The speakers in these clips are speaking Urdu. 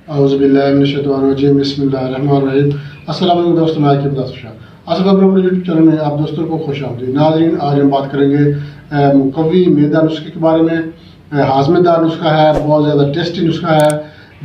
اعوذ باللہ من الشیطان الرجیم بسم اللہ الرحمن الرحیم۔ السلام علیکم دوستوں، میں عاقب داس آصف ابراہیم یوٹیوب چینل میں آپ دوستوں کو خوش آمدید۔ ناظرین، آج ہم بات کریں گے مقوی معدہ نسخے کے بارے میں۔ ہاضمے دار نسخہ ہے، بہت زیادہ ٹیسٹی نسخہ ہے،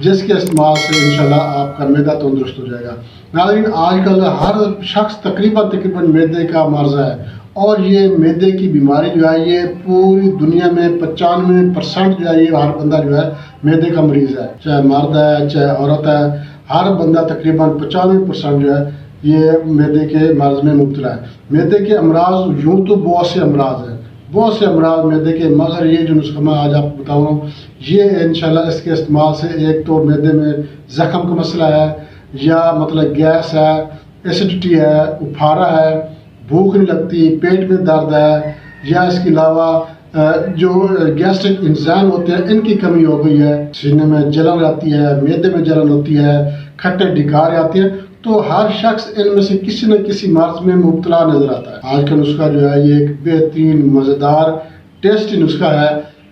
جس کے استعمال سے انشاءاللہ آپ کا معدہ تندرست ہو جائے گا۔ ناظرین، آج کل ہر شخص تقریباً معدے کا مرض ہے، اور یہ معدے کی بیماری جو ہے یہ پوری دنیا میں 95% جو ہے یہ ہر بندہ جو ہے معدے کا مریض ہے، چاہے مرد ہے چاہے عورت ہے، ہر بندہ تقریباً 95% جو ہے یہ معدے کے مرض میں مبتلا ہے۔ معدے کے امراض یوں تو بہت سے امراض ہیں، بہت سے امراض معدے کے، مگر یہ جو نسخہ میں آج آپ کو بتاؤں گا یہ انشاءاللہ اس کے استعمال سے ایک تو معدے میں زخم کا مسئلہ ہے، یا مطلب گیس ہے، ایسیڈیٹی ہے، اپھارا ہے، بھوک نہیں لگتی، پیٹ میں درد ہے، یا اس کے علاوہ جو گیسٹرک انزائم ہوتے ہیں ان کی کمی ہو گئی ہے، سینے میں جلن آتی ہے، معدے میں جلن ہوتی ہے، کھٹے ڈکار آتی ہے، تو ہر شخص ان میں سے کسی نہ کسی مرض میں مبتلا نظر آتا ہے۔ آج کا نسخہ جو ہے یہ ایک بہترین مزیدار ٹیسٹی نسخہ ہے،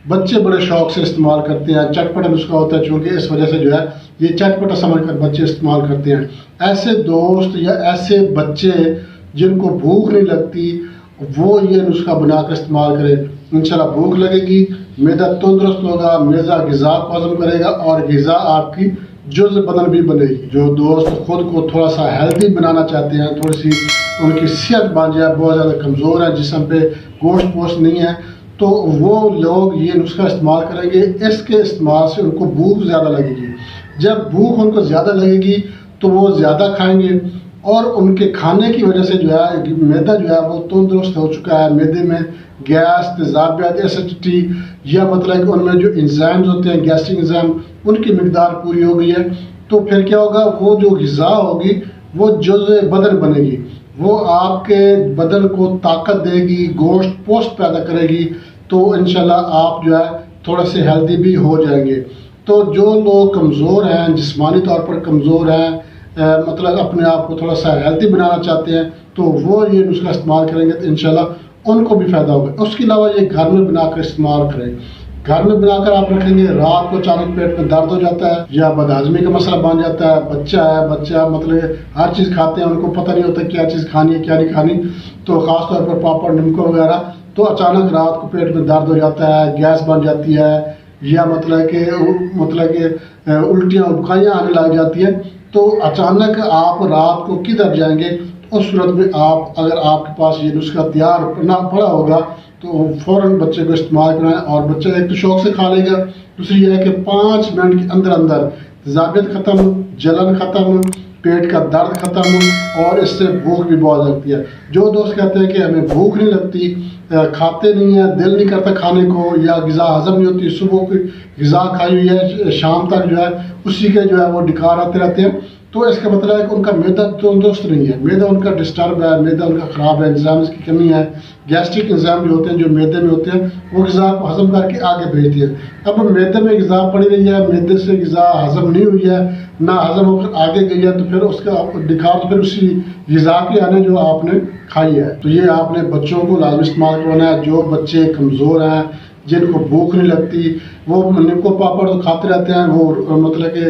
بچے بڑے شوق سے استعمال کرتے ہیں۔ چٹپٹا نسخہ ہوتا ہے، چونکہ اس وجہ سے جو ہے یہ چٹپٹا سمجھ کر بچے استعمال کرتے ہیں۔ ایسے دوست یا ایسے بچے جن کو بھوک نہیں لگتی وہ یہ نسخہ بنا کر استعمال کرے، انشاءاللہ بھوک لگے گی، معدہ تندرست ہوگا، معدہ غذا کو ہضم کرے گا، اور غذا آپ کی جزء بدن بھی بنے گی۔ جو دوست خود کو تھوڑا سا ہیلدی بنانا چاہتے ہیں، تھوڑی سی ان کی صحت بن جائے، بہت زیادہ کمزور ہے، جسم پہ گوشت پوشت نہیں ہے، تو وہ لوگ یہ نسخہ استعمال کریں گے۔ اس کے استعمال سے ان کو بھوک زیادہ لگے گی۔ جب بھوک ان کو زیادہ لگے گی تو وہ زیادہ کھائیں گے، اور ان کے کھانے کی وجہ سے جو ہے معدہ جو ہے وہ تندرست ہو چکا ہے۔ معدے میں گیس، تیزابیت، ایسیڈیٹی، یا مطلب کہ ان میں جو انزائمز ہوتے ہیں، گیسٹرک انزائم، ان کی مقدار پوری ہو گئی ہے، تو پھر کیا ہوگا، وہ جو غذا ہوگی وہ جزء بدن بنے گی، وہ آپ کے بدن کو طاقت دے گی، گوشت پوشت پیدا کرے گی، تو انشاءاللہ آپ جو ہے تھوڑا سے ہیلدی بھی ہو جائیں گے۔ تو جو لوگ کمزور ہیں، جسمانی طور پر کمزور ہیں، مطلب اپنے آپ کو تھوڑا سا ہیلدی بنانا چاہتے ہیں، تو وہ یہ نسخہ استعمال کریں گے تو انشاءاللہ ان کو بھی فائدہ ہوگا۔ اس کے علاوہ یہ گھر میں بنا کر استعمال کریں۔ گھر میں بنا کر آپ رکھیں گے، رات کو اچانک پیٹ میں درد ہو جاتا ہے یا بدہضمی کا مسئلہ بن جاتا ہے، بچہ مطلب ہر چیز کھاتے ہیں، ان کو پتہ نہیں ہوتا کیا چیز کھانی ہے کیا نہیں کھانی، تو خاص طور پر پاپڑ نمکو وغیرہ، تو اچانک رات کو پیٹ میں درد ہو جاتا ہے، گیس بن جاتی ہے، یا مطلب کہ الٹیاں ابکائیاں آنے لگ جاتی ہیں، تو اچانک آپ رات کو کدھر جائیں گے؟ اس صورت میں آپ اگر آپ کے پاس یہ نسخہ تیار نہ پڑا ہوگا تو فوراً بچے کو استعمال کرائیں، اور بچہ ایک تو شوق سے کھا لے گا، دوسری یہ ہے کہ 5 منٹ کے اندر اندر تیزابیت ختم، جلن ختم، پیٹ کا درد ختم، اور اس سے بھوک بھی بہت لگتی ہے۔ جو دوست کہتے ہیں کہ ہمیں بھوک نہیں لگتی، کھاتے نہیں ہیں، دل نہیں کرتا کھانے کو، یا غذا ہضم نہیں ہوتی، صبح کی غذا کھائی ہوئی ہے شام تک جو ہے اسی کے جو ہے وہ ڈکار آتے رہتے ہیں، تو اس کا مطلب ہے کہ ان کا معدہ تندرست نہیں ہے، معدہ ان کا ڈسٹرب ہے، معدہ ان کا خراب ہے، انزائمز کی کمی ہے۔ گیسٹرک انزائم جو ہوتے ہیں جو معدے میں ہوتے ہیں وہ غذا کو ہضم کر کے آگے بھیجتی ہے۔ اب معدے میں غذا پڑی رہی ہے، معدے سے غذا ہضم نہیں ہوئی ہے، نہ ہضم ہو کر آگے گئی ہے، تو پھر اس کا ڈکار تو پھر اسی غذا کے آنے جو آپ نے کھائی ہے۔ تو یہ آپ نے بچوں کو لازمی استعمال کروانا ہے۔ جو بچے کمزور ہیں، جن کو بھوک نہیں لگتی، وہ نمکو پاپڑ تو کھاتے رہتے ہیں، وہ مطلب کہ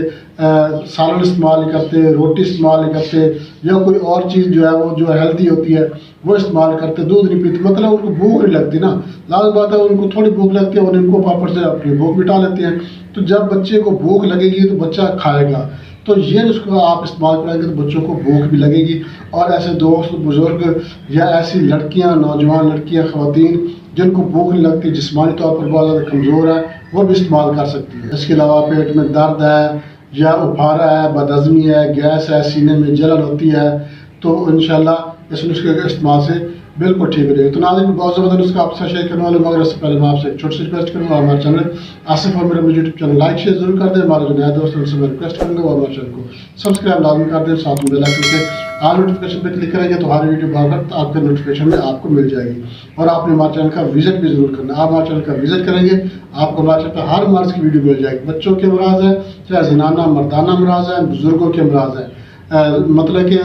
سالن استعمال نہیں کرتے، روٹی استعمال نہیں کرتے، یا کوئی اور چیز جو ہے وہ جو ہیلدی ہوتی ہے وہ استعمال کرتے، دودھ نہیں پیتے، مطلب ان کو بھوک نہیں لگتی نا، لازم بات ہے ان کو تھوڑی بھوک لگتی ہے، وہ نمکو پاپڑ سے اپنی بھوک مٹا لیتے ہیں۔ تو جب بچے کو بھوک لگے گی تو بچہ کھائے گا، تو یہ نسخہ آپ استعمال کریں گے تو بچوں کو بھوک بھی لگے گی۔ اور ایسے دوست بزرگ یا ایسی لڑکیاں، نوجوان لڑکیاں، خواتین جن کو بھوک نہیں لگتی، جسمانی طور پر بہت زیادہ کمزور ہے، وہ بھی استعمال کر سکتی ہے۔ اس کے علاوہ پیٹ میں درد ہے، یا اپھارا ہے، بدہضمی ہے، گیس ہے، سینے میں جلن ہوتی ہے، تو انشاءاللہ اس نسخے کے استعمال سے بالکل ٹھیک ہو جائے گا۔ تو ناظرین، بہت زبردست نسخہ آپ سے شیئر کرنے والے، مگر اس سے پہلے میں آپ سے ایک چھوٹی سی ریکویسٹ کروں گا، ہمارے چینل آصف ابراہیم یوٹیوب چینل لائک شیئر ضرور کر دیں، ہمارے جو نئے دوست ہیں ان سے میں ریکویسٹ کروں گا وہ ہمارے چینل کو سبسکرائب لازمی کر دیں، ساتھ میں بیل آئکن پہ آل نوٹیفیکیشن پہ کلک کریں گے تو ہر ویڈیو بغیر آپ کے نوٹیفیکیشن میں آپ کو مل جائے گی۔ اور آپ نے ہمارے چینل کا وزٹ بھی ضرور کرنا ہے، آپ ہمارے چینل کا وزٹ کریں گے آپ کو ہمارے چینل پہ ہر مرض کی ویڈیو مل جائے گی، بچوں کے امراض ہیں، چاہے زنانہ مردانہ امراض ہیں، بزرگوں کے امراض ہیں، مطلب کہ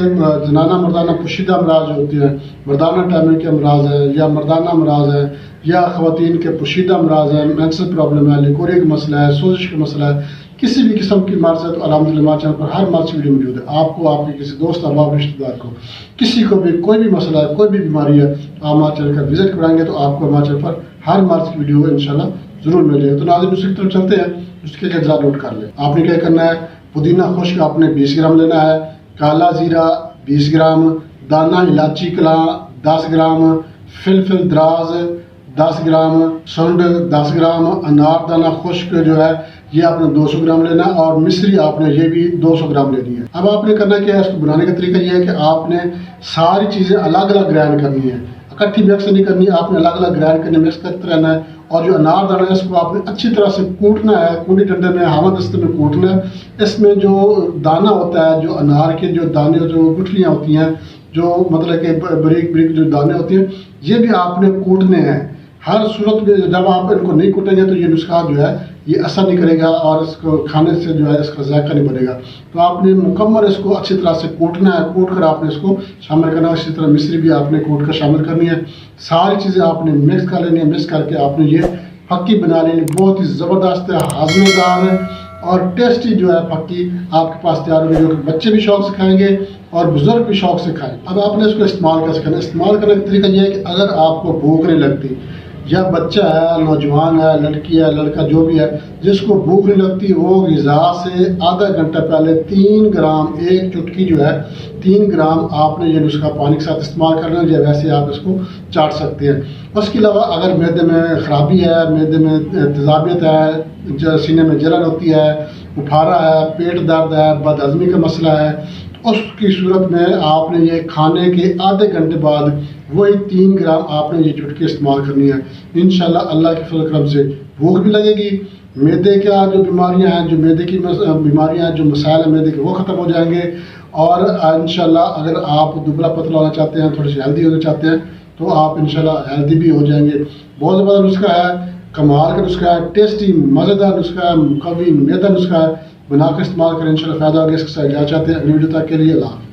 زنانہ مردانہ پوشیدہ امراض جو ہوتی ہیں، مردانہ ٹائمنگ کے امراض ہیں، یا مردانہ امراض ہیں، یا خواتین کے پوشیدہ امراض ہیں، مینسل پرابلم ہے، لیکوریا کا مسئلہ ہے، سوزش کا مسئلہ ہے، کسی بھی قسم کی مرض ہے تو الحمدللہ ہمارے چینل پر ہر مرض کی ویڈیو موجود ہے. آپ کو آپ کے کسی دوست احباب رشتہ دار کو کسی کو بھی کوئی بھی مسئلہ ہے کوئی بھی بیماری ہے آپ ہمارے چینل کا وزٹ کرائیں گے تو آپ کو ہمارے چینل پر ہر مرض کی ویڈیو انشاءاللہ ضرور ملے گا. تو ناظرین اس کی طرف چلتے ہیں, اس کے اجزاء نوٹ کر لیں. آپ نے کیا کرنا ہے, پودینہ خشک آپ نے 20 گرام لینا ہے, کالا زیرہ 20 گرام, دانہ الائچی کلاں 10 گرام, فلفل دراز 10 گرام, سنڈ 10 گرام, انار دانہ خشک جو ہے یہ آپ نے 200 گرام لینا ہے, اور مصری آپ نے یہ بھی 200 گرام لینی ہے. اب آپ نے کرنا کیا ہے, اس کو بنانے کا طریقہ یہ ہے کہ آپ نے ساری چیزیں الگ الگ گرائنڈ کرنی ہے, اکٹھی مکس نہیں کرنی, آپ نے الگ الگ گرائنڈ کرنے مکس کرتے رہنا ہے. اور جو انار دانہ ہے اس کو آپ نے اچھی طرح سے کوٹنا ہے, کنڈی ڈنڈے میں ہوا دستے میں کوٹنا ہے. اس میں جو دانہ ہوتا ہے, جو انار کے جو دانے جو گٹھلیاں ہوتی ہیں, جو مطلب کہ بریک بریک جو دانے ہوتے ہیں, یہ بھی آپ نے کوٹنے ہیں. ہر صورت میں جب آپ ان کو نہیں کوٹیں گے تو یہ نسخہ جو ہے یہ اثر نہیں کرے گا اور اس کو کھانے سے جو ہے اس کا ذائقہ نہیں بنے گا. تو آپ نے مکمل اس کو اچھی طرح سے کوٹنا ہے, کوٹ کر آپ نے اس کو شامل کرنا ہے. اسی طرح مصری بھی آپ نے کوٹ کر شامل کرنی ہے. ساری چیزیں آپ نے مکس کر لینی ہے, مکس کر کے آپ نے یہ پھکی بنا لینی. بہت ہی زبردست ہے, ہاضمے دار ہے اور ٹیسٹی جو ہے پھکی آپ کے پاس تیار ہوگی, جو کہ بچے بھی شوق سے کھائیں گے اور بزرگ بھی شوق سے کھائیں. اب آپ نے اس کو استعمال کیسے کرنا ہے, استعمال کرنے کا طریقہ یہ ہے کہ اگر آپ کو بھوک نہیں لگتی, یا بچہ ہے, نوجوان ہے, لڑکی ہے, لڑکا جو بھی ہے, جس کو بھوک نہیں لگتی, وہ غذا سے آدھا گھنٹہ پہلے 3 گرام ایک چٹکی جو ہے 3 گرام آپ نے یہ نسخہ پانی کے ساتھ استعمال کرنا ہے, یا ویسے آپ اس کو چاٹ سکتے ہیں. اس کے علاوہ اگر معدے میں خرابی ہے, معدے میں تیزابیت ہے, سینے میں جلن ہوتی ہے, بخارا ہے, پیٹ درد ہے, بد ہضمی کا مسئلہ ہے, اس کی صورت میں آپ نے یہ کھانے کے آدھے گھنٹے بعد وہی 3 گرام آپ نے یہ چٹکی استعمال کرنی ہے. انشاءاللہ اللہ کے فضل و کرم سے بھوک بھی لگے گی, معدے کا جو بیماریاں ہیں, جو معدے کی بیماریاں ہیں, جو مسائل ہیں معدے کے وہ ختم ہو جائیں گے. اور انشاءاللہ اگر آپ دبلا پتلا ہونا چاہتے ہیں, تھوڑی سی ہیلدی ہونا چاہتے ہیں, تو آپ انشاءاللہ ہیلدی بھی ہو جائیں گے. بہت زبردست نسخہ ہے, کمال کا نسخہ ہے, ٹیسٹی مزیدار نسخہ ہے, مقوی معدہ نسخہ ہے. بنا کر استعمال کریں, انشاءاللہ فائدہ ہوگا. اس کے ساتھ اجازت چاہتے ہیں. اگلی ویڈیو تک کے لیے اللہ حافظ.